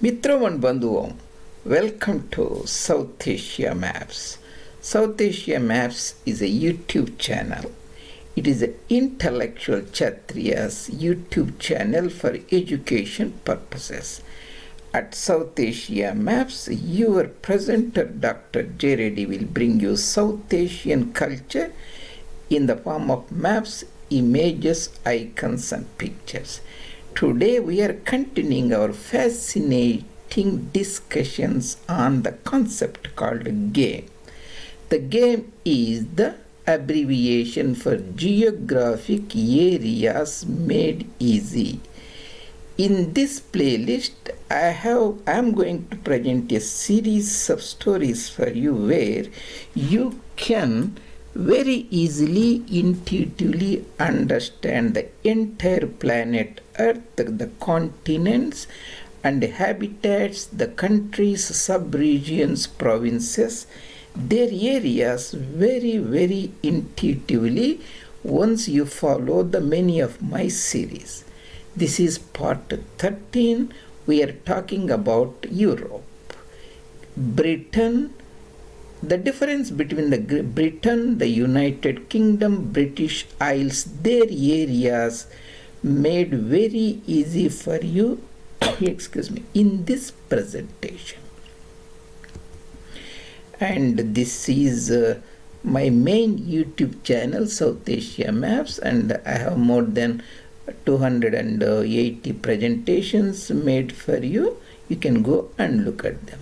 Mitra and Bandhuvam, welcome to South Asia Maps. South Asia Maps is a YouTube channel. It is an intellectual Kshatriya's YouTube channel for education purposes. At South Asia Maps, your presenter Dr. J. Reddy will bring you South Asian culture in the form of maps, images, icons and pictures. Today we are continuing our fascinating discussions on the concept called game. The game is the abbreviation for geographic areas made easy. In this playlist, I am going to present a series of stories for you where you can very easily, intuitively understand the entire planet Earth, the continents and habitats, the countries, sub-regions, provinces, their areas very intuitively once you follow the many of my series. This is part 13. We are talking about Europe. Britain. The difference between the Britain, the United Kingdom, British Isles, their areas made very easy for you in this presentation. And this is my main YouTube channel, South Asia Maps, and I have more than 280 presentations made for you. You can go and look at them.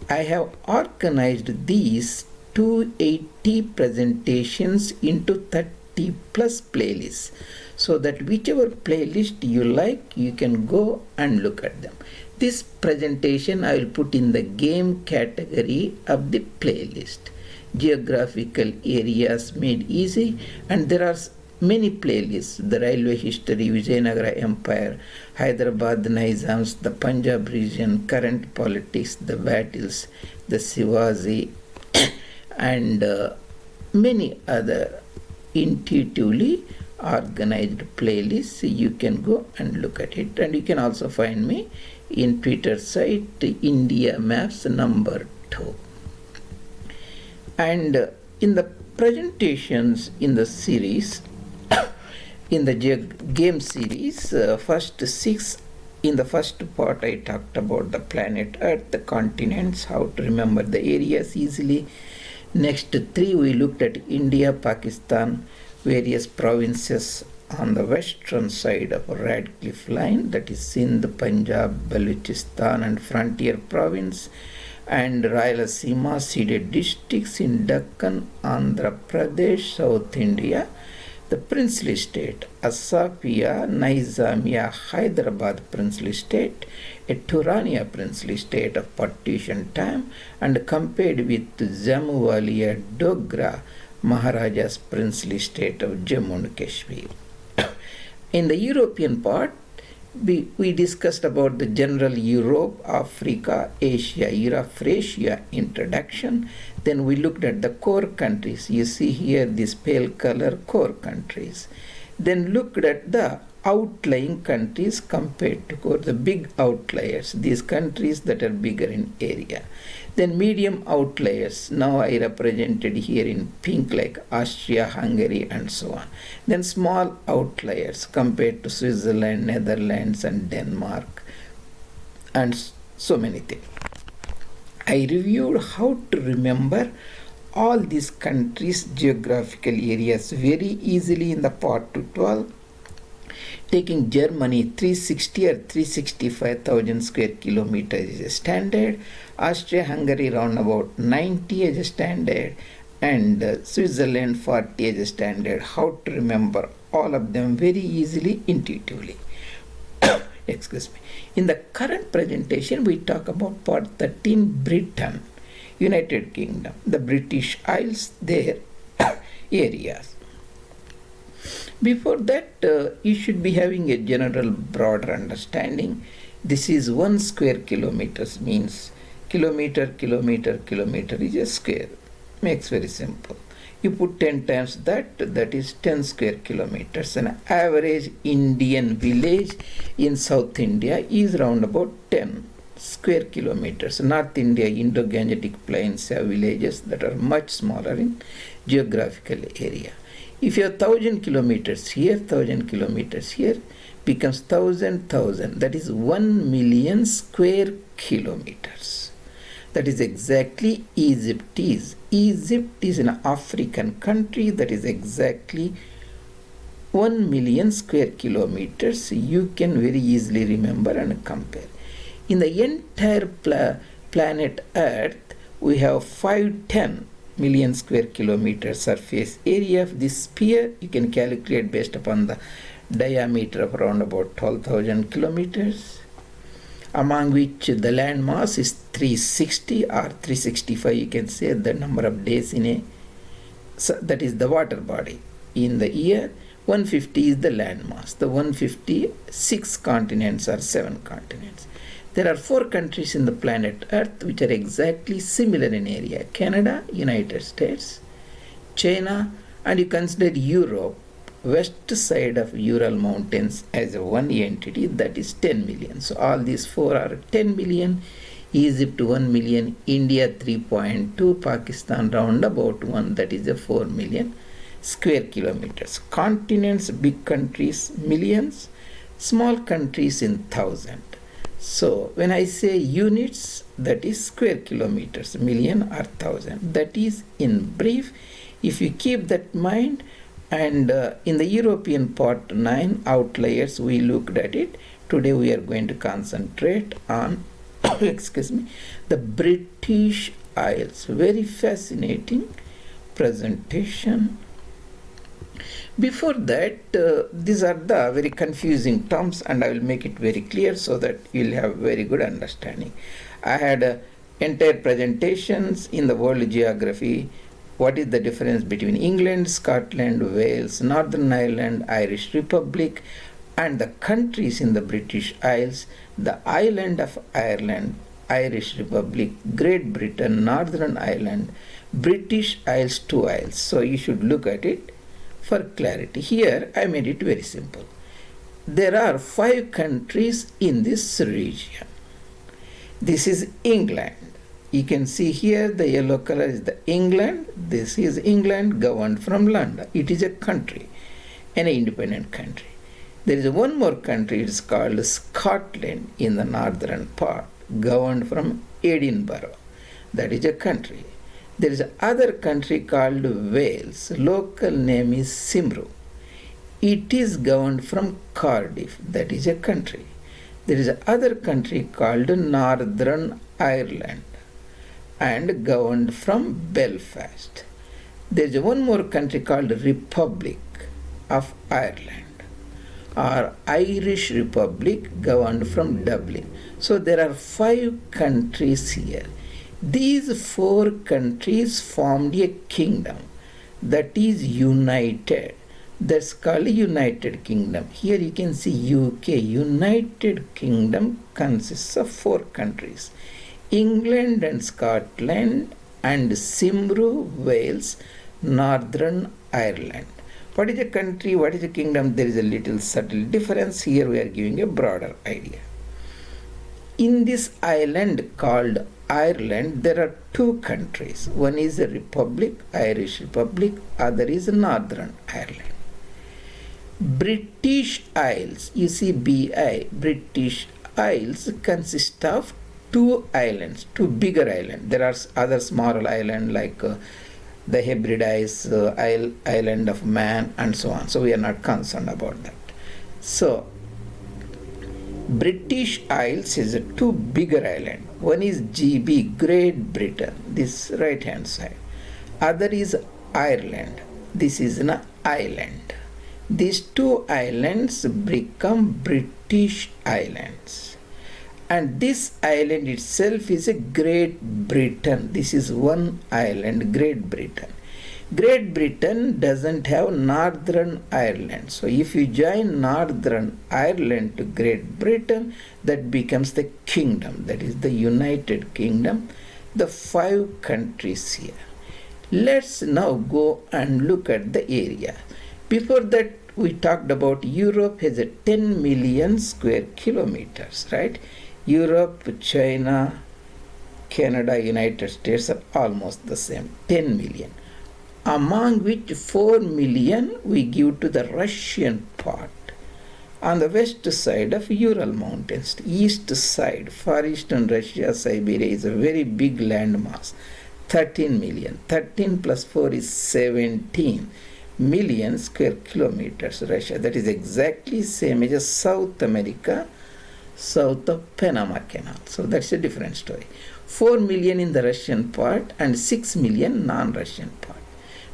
I have organized these 280 presentations into 30 plus playlists so that whichever playlist you like, you can go and look at them. This presentation I will put in the game category of the playlist. Geographical areas made easy, and there are many playlists: the railway history, Vijayanagara Empire, Hyderabad Nizams, the Punjab region, current politics, the battles, the Shivaji, and many other intuitively organized playlists. You can go and look at it, and you can also find me in Twitter site India Maps number 2. And in the presentations in the series, in the game series, first 6, in the first part I talked about the planet Earth, the continents, how to remember the areas easily. Next 3 we looked at India, Pakistan, various provinces on the western side of a Radcliffe line, that is Sindh, Punjab, Balochistan and frontier province, and Rayalaseema, ceded districts in Deccan, Andhra Pradesh, South India, the princely state, Asafia, Nizamia, Hyderabad princely state, a Turania princely state of partition time, and compared with Jammuwalia, Dogra, Maharaja's princely state of Jammu and Kashmir. In the European part, we discussed about the general Europe, Africa, Asia, Eurasia introduction. Then we looked at the core countries. You see here this pale color, core countries. Then looked at the outlying countries compared to core, the big outliers, these countries that are bigger in area. Then medium outliers, now I represented here in pink like Austria, Hungary and so on. Then small outliers compared to Switzerland, Netherlands and Denmark and so many things. I reviewed how to remember all these countries' geographical areas very easily in the part 12. Taking Germany 360 or 365,000 square kilometers is a standard, Austria-Hungary round about 90 as a standard, and Switzerland 40 as a standard. How to remember all of them very easily, intuitively. In the current presentation, we talk about part 13, Britain, United Kingdom, the British Isles, their areas. Before that, you should be having a general broader understanding. This is 1 square kilometers, means kilometer is a square. Makes very simple. You put 10 times that is 10 square kilometers. An average Indian village in South India is around about 10 square kilometers. North India, Indo-Gangetic plains have villages that are much smaller in geographical area. If you have 1,000 kilometers here, 1,000 kilometers here, becomes 1,000, that is 1 million square kilometers. That is exactly Egypt is. Egypt is an African country, that is exactly 1 million square kilometers. You can very easily remember and compare. In the entire planet Earth, we have 510 million square kilometer surface area of this sphere. You can calculate based upon the diameter of around about 12,000 kilometers, among which the land mass is 360 or 365, you can say the number of days in a, so that is the water body in the year. 150 is the land mass. The 156 continents or 7 continents. There are 4 countries in the planet Earth which are exactly similar in area: Canada, United States, China, and you consider Europe, west side of Ural Mountains as a one entity, that is 10 million. So all these 4 are 10 million. Egypt 1 million, India 3.2, Pakistan round about 1, that is a 4 million square kilometers. Continents, big countries, millions, small countries in 1,000. So when I say units, that is square kilometers, million or 1,000. That is in brief. If you keep that in mind, and in the European part 9, Outliers, we looked at it. Today we are going to concentrate on excuse me, the British Isles. Very fascinating presentation. Before that, these are the very confusing terms, and I will make it very clear so that you will have very good understanding. I had entire presentations in the world geography. What is the difference between England, Scotland, Wales, Northern Ireland, Irish Republic, and the countries in the British Isles: the island of Ireland, Irish Republic, Great Britain, Northern Ireland, British Isles, 2 isles. So you should look at it for clarity. Here I made it very simple. There are 5 countries in this region. This is England. You can see here the yellow color is the England. This is England, governed from London. It is a country, an independent country. There is one more country, it is called Scotland in the northern part, governed from Edinburgh. That is a country. There is another country called Wales. Local name is Cymru. It is governed from Cardiff. That is a country. There is another country called Northern Ireland and governed from Belfast. There is one more country called Republic of Ireland or Irish Republic, governed from Dublin. So there are 5 countries here. These 4 countries formed a kingdom that is united. That's called United Kingdom. Here you can see UK. United Kingdom consists of 4 countries: England and Scotland, and Cymru, Wales, Northern Ireland. What is a country? What is a kingdom? There is a little subtle difference. Here we are giving a broader idea. In this island called Ireland, there are 2 countries. One is a republic, Irish Republic, other is Northern Ireland. British Isles, you see BI, British Isles consist of 2 islands, 2 bigger islands. There are other smaller islands like the Hebrides, island of Man, and so on. So we are not concerned about that. So British Isles is a 2 bigger island. One is GB, Great Britain, this right hand side. Other is Ireland. This is an island. These 2 islands become British Islands. And this island itself is a Great Britain. This is one island, Great Britain. Great Britain doesn't have Northern Ireland. So if you join Northern Ireland to Great Britain, that becomes the kingdom. That is the United Kingdom, the 5 countries here. Let's now go and look at the area. Before that, we talked about Europe has a 10 million square kilometers, right? Europe, China, Canada, United States are almost the same, 10 million. Among which 4 million we give to the Russian part. On the west side of Ural Mountains, east side, Far Eastern Russia, Siberia is a very big landmass, 13 million. 13 plus 4 is 17 million square kilometers Russia. That is exactly same as South America, south of Panama Canal. So that's a different story. 4 million in the Russian part and 6 million non-Russian part.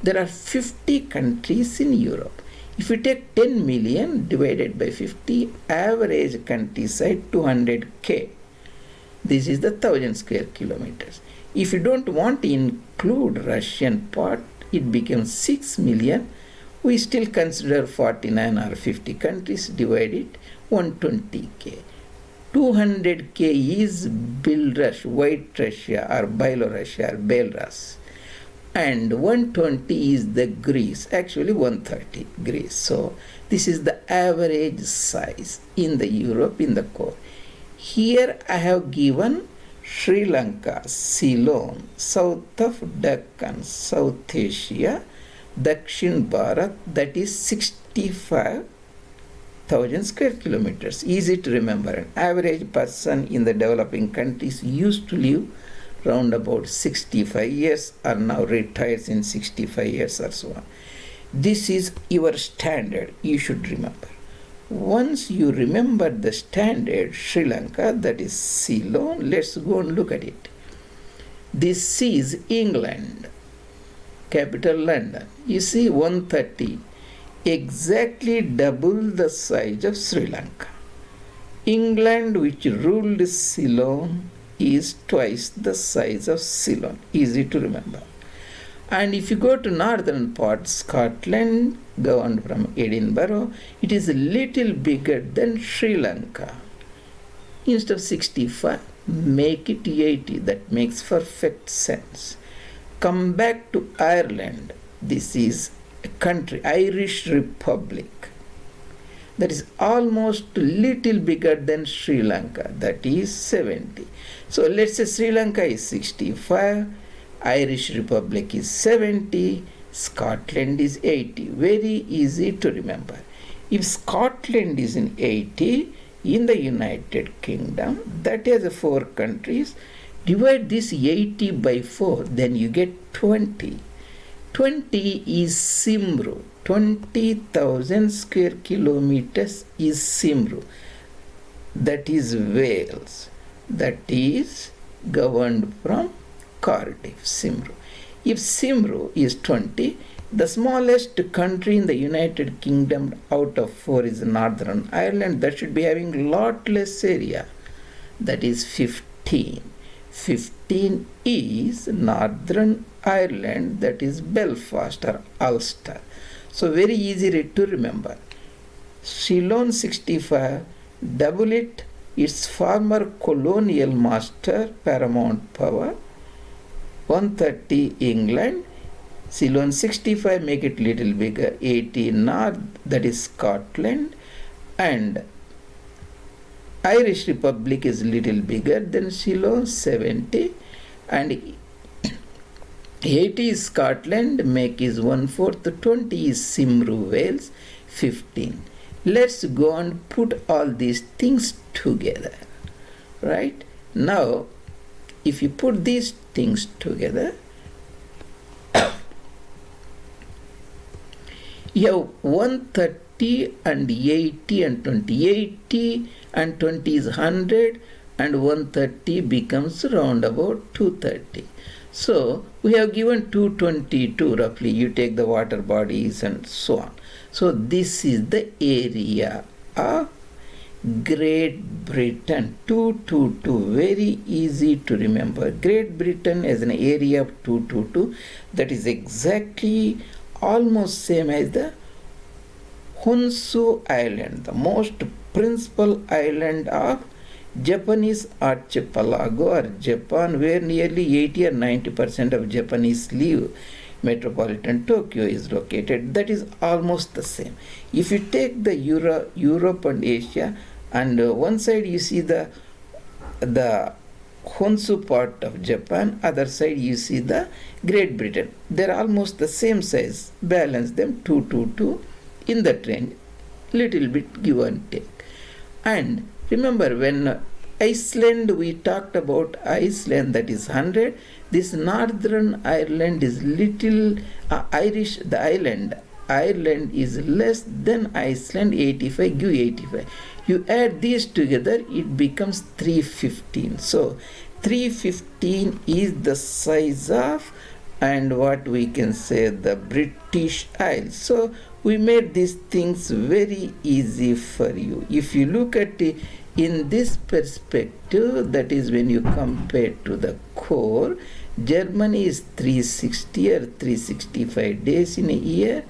There are 50 countries in Europe. If you take 10 million divided by 50, average countryside 200k. This is the 1000 square kilometers. If you don't want to include Russian part, it becomes 6 million. We still consider 49 or 50 countries, divide it 120k. 200k is Belarus, White Russia or Belarusia or Belarus. And 120 is the Greece, actually 130 Greece. So this is the average size in the Europe in the core. Here I have given Sri Lanka, Ceylon, south of Deccan, South Asia, Dakshin Bharat, that is 65,000 square kilometers. Easy to remember. An average person in the developing countries used to live round about 65 years, are now retired in 65 years or so on. This is your standard, you should remember. Once you remember the standard Sri Lanka, that is Ceylon, let's go and look at it. This is England, capital London. You see 130, exactly double the size of Sri Lanka. England, which ruled Ceylon, is twice the size of Ceylon. Easy to remember. And if you go to northern part, Scotland, governed from Edinburgh, it is a little bigger than Sri Lanka. Instead of 65, make it 80. That makes perfect sense. Come back to Ireland. This is a country, Irish Republic. That is almost a little bigger than Sri Lanka. That is 70. So let's say Sri Lanka is 65, Irish Republic is 70, Scotland is 80. Very easy to remember. If Scotland is in 80, in the United Kingdom, that has 4 countries, divide this 80 by 4, then you get 20. 20 is Simru. 20,000 square kilometers is Simru. That is Wales. That is governed from Cardiff, Simru. If Simru is 20, the smallest country in the United Kingdom out of 4 is Northern Ireland. That should be having lot less area. That is 15. 15 is Northern Ireland, that is Belfast or Ulster. So very easy to remember. Ceylon 65, double it, its former colonial master, paramount power, 130 England, Ceylon 65, make it little bigger, 80 North, that is Scotland, and Irish Republic is little bigger than Ceylon 70, and 80 is Scotland, make is 1/4, 20 is Simru, Wales, 15. Let's go and put all these things together, right? Now, if you put these things together, you have 130 and 80 and 20. 80 and 20 is 100 and 130 becomes round about 230. So we have given 222 roughly. You take the water bodies and so on. So this is the area of Great Britain. 222, very easy to remember. Great Britain has an area of 222. That is exactly almost same as the Honshu Island, the most principal island of Japanese archipelago or Japan, where nearly 80 or 90% of Japanese live. Metropolitan Tokyo is located. That is almost the same. If you take the Europe and Asia, and one side you see the the Honshu part of Japan, other side you see the Great Britain. They're almost the same size. Balance them 2, 2, 2 in that range. Little bit give and take. And remember, when Iceland, we talked about Iceland, that is 100. This Northern Ireland is little, Irish, the island. Ireland is less than Iceland, 85, give 85. You add these together, it becomes 315. So 315 is the size of, and what we can say, the British Isles. So we made these things very easy for you. If you look at it in this perspective, that is when you compare to the core, Germany is 360 or 365 days in a year,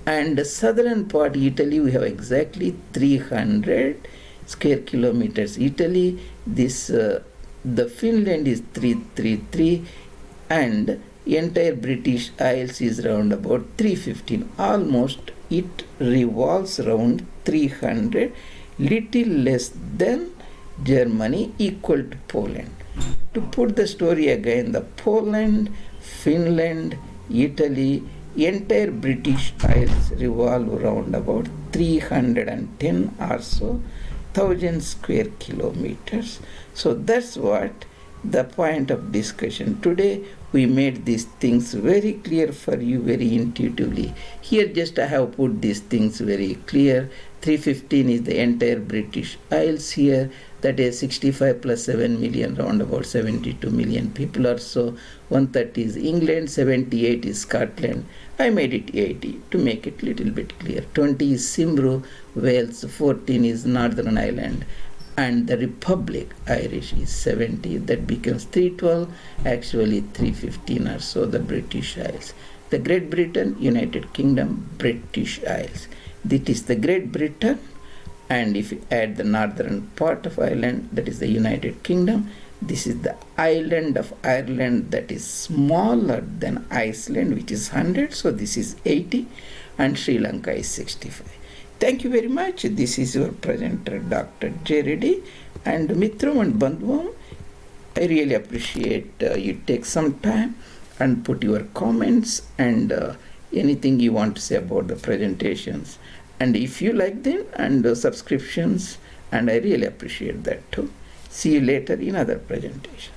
and the southern part, Italy, we have exactly 300 square kilometers. Italy, this the Finland is 333, and entire British Isles is around about 315. Almost it revolves around 300, little less than Germany, equal to Poland. To put the story again, the Poland, Finland, Italy, entire British Isles revolve around about 310 or so thousand square kilometers. So that's what the point of discussion. Today we made these things very clear for you, very intuitively. Here just I have put these things very clear. 315 is the entire British Isles here. That is 65 plus 7 million, round about 72 million people or so. 130 is England, 78 is Scotland. I made it 80 to make it little bit clear. 20 is Cymru, Wales, 14 is Northern Ireland, and the Republic, Irish, is 70. That becomes 312, actually 315 or so, the British Isles. The Great Britain, United Kingdom, British Isles. This is the Great Britain, and if you add the northern part of Ireland, that is the United Kingdom. This is the island of Ireland, that is smaller than Iceland, which is 100, so this is 80, and Sri Lanka is 65. Thank you very much. This is your presenter, Dr. J. Reddy, and Mitram and Bandhvam. I really appreciate you take some time and put your comments and anything you want to say about the presentations. And if you like them, and subscriptions, and I really appreciate that too. See you later in other presentations.